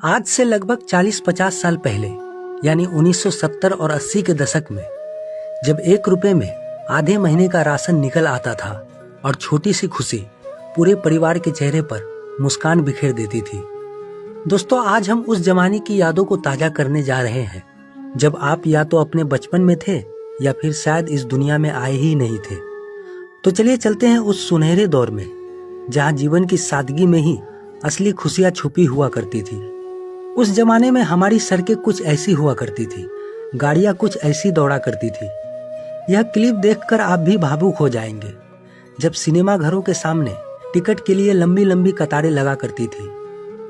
आज से लगभग 40-50 साल पहले यानी 1970 और 80 के दशक में जब 1 रुपए में आधे महीने का राशन निकल आता था और छोटी सी खुशी पूरे परिवार के चेहरे पर मुस्कान बिखेर देती थी। दोस्तों, आज हम उस जमाने की यादों को ताजा करने जा रहे हैं जब आप या तो अपने बचपन में थे या फिर शायद इस दुनिया में आए ही नहीं थे। तो चलिए चलते हैं उस सुनहरे दौर में जहां जीवन की सादगी में ही असली खुशियां छुपी हुआ करती थी। उस जमाने में हमारी सड़कें कुछ ऐसी हुआ करती थी, गाड़ियां कुछ ऐसी दौड़ा करती थी। यह क्लिप देखकर आप भी भावुक हो जाएंगे जब सिनेमा घरों के सामने टिकट के लिए लंबी लंबी कतारें लगा करती थी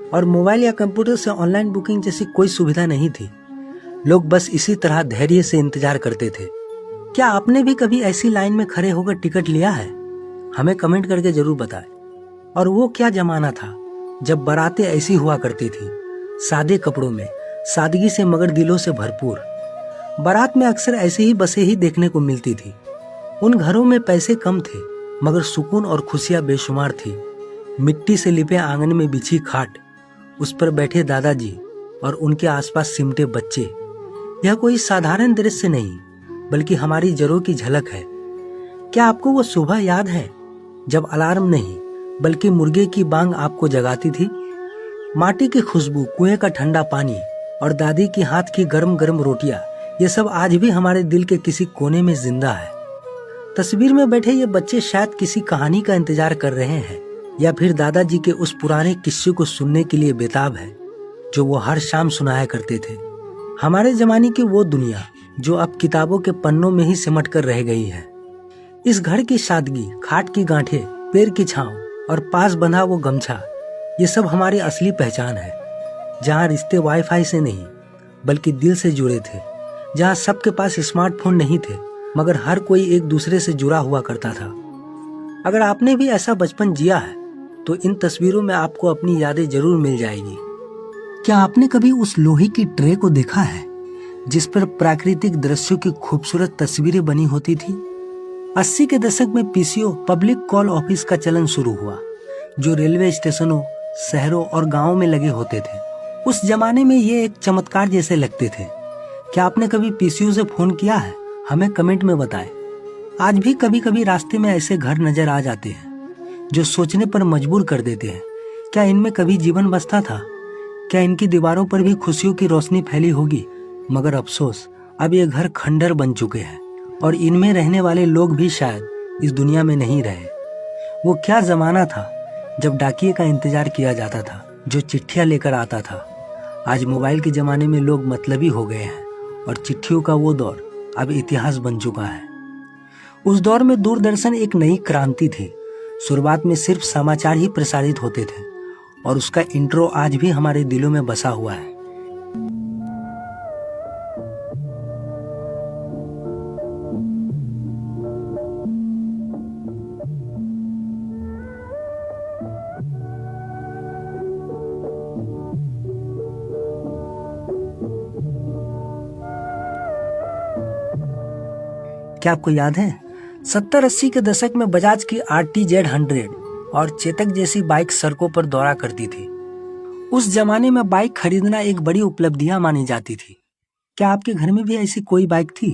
और मोबाइल या कंप्यूटर से ऑनलाइन बुकिंग जैसी कोई सुविधा नहीं थी। लोग बस इसी तरह धैर्य से इंतजार करते थे। क्या आपने भी कभी ऐसी लाइन में खड़े होकर टिकट लिया है? हमें कमेंट करके जरूर बताएं। और वो क्या जमाना था जब बारातें ऐसी हुआ करती थी, सादे कपड़ों में, सादगी से मगर दिलों से भरपूर। बारात में अक्सर ऐसे ही बसें ही देखने को मिलती थी। उन घरों में पैसे कम थे मगर सुकून और खुशियां बेशुमार थी। मिट्टी से लिपे आंगन में बिछी खाट, उस पर बैठे दादाजी और उनके आसपास सिमटे बच्चे। यह कोई साधारण दृश्य नहीं बल्कि हमारी जड़ों की झलक है। क्या आपको वो सुबह याद है जब अलार्म नहीं बल्कि मुर्गे की बांग आपको जगाती थी? माटी की खुशबू, कुएं का ठंडा पानी और दादी की हाथ की गरम गरम रोटियां, ये सब आज भी हमारे दिल के किसी कोने में जिंदा है। तस्वीर में बैठे ये बच्चे शायद किसी कहानी का इंतजार कर रहे हैं या फिर दादाजी के उस पुराने किस्से को सुनने के लिए बेताब है जो वो हर शाम सुनाया करते थे। हमारे जमाने की वो दुनिया जो अब किताबों के पन्नों में ही सिमट कर रह गई है। इस घर की सादगी, खाट की गांठें, पेड़ की छांव और पास बंधा वो गमछा, ये सब हमारी असली पहचान है। जहाँ रिश्ते वाईफाई से नहीं बल्कि दिल से जुड़े थे, जहाँ सबके पास स्मार्टफोन नहीं थे मगर हर कोई एक दूसरे से जुड़ा हुआ करता था। अगर आपने भी ऐसा बचपन जिया है तो इन तस्वीरों में आपको अपनी यादें जरूर मिल जाएगी। क्या आपने कभी उस लोहे की ट्रे को देखा है जिस पर प्राकृतिक दृश्यों की खूबसूरत तस्वीरें बनी होती थी? 80 के दशक में पीसीओ पब्लिक कॉल ऑफिस का चलन शुरू हुआ जो रेलवे स्टेशनों, शहरों और गांवों में लगे होते थे। उस जमाने में ये एक चमत्कार जैसे लगते थे। क्या आपने कभी पीसीओ से फोन किया है? हमें कमेंट में बताएं। आज भी कभी कभी रास्ते में ऐसे घर नजर आ जाते हैं जो सोचने पर मजबूर कर देते हैं। क्या इनमें कभी जीवन बसता था? क्या इनकी दीवारों पर भी खुशियों की रोशनी फैली होगी? मगर अफसोस, अब ये घर खंडर बन चुके हैं और इनमें रहने वाले लोग भी शायद इस दुनिया में नहीं रहे। वो क्या जमाना था जब डाकिये का इंतजार किया जाता था जो चिट्ठियां लेकर आता था। आज मोबाइल के जमाने में लोग मतलबी हो गए हैं और चिट्ठियों का वो दौर अब इतिहास बन चुका है। उस दौर में दूरदर्शन एक नई क्रांति थी। शुरुआत में सिर्फ समाचार ही प्रसारित होते थे और उसका इंट्रो आज भी हमारे दिलों में बसा हुआ है। क्या आपको याद है 70-80 के दशक में बजाज की RTZ100 और चेतक जैसी बाइक सड़कों पर दौड़ा करती थी। उस जमाने में बाइक खरीदना एक बड़ी उपलब्धियां मानी जाती थी। क्या आपके घर में भी ऐसी कोई बाइक थी?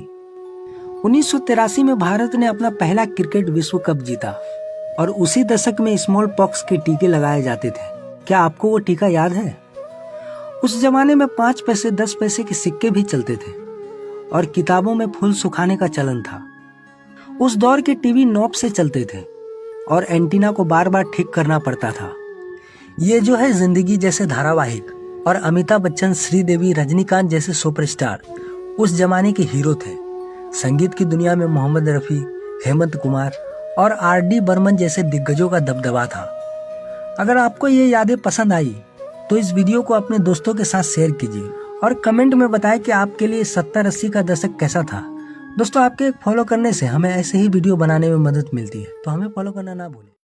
1983 में भारत ने अपना पहला क्रिकेट विश्व कप जीता और उसी दशक में स्मॉल पॉक्स के टीके लगाए जाते थे। क्या आपको वो टीका याद है? उस जमाने में 5 पैसे 10 पैसे के सिक्के भी चलते थे और किताबों में फूल सुखाने का चलन था। उस दौर के टीवी नॉब से चलते थे और एंटीना को बार बार ठीक करना पड़ता था। ये जो है जिंदगी जैसे धारावाहिक और अमिताभ बच्चन, श्रीदेवी, रजनीकांत जैसे सुपरस्टार उस जमाने के हीरो थे। संगीत की दुनिया में मोहम्मद रफी, हेमंत कुमार और RD बर्मन जैसे दिग्गजों का दबदबा था। अगर आपको ये यादें पसंद आई तो इस वीडियो को अपने दोस्तों के साथ शेयर कीजिए और कमेंट में बताएं कि आपके लिए 70-80 का दशक कैसा था। दोस्तों, आपके एक फॉलो करने से हमें ऐसे ही वीडियो बनाने में मदद मिलती है, तो हमें फॉलो करना ना भूलें।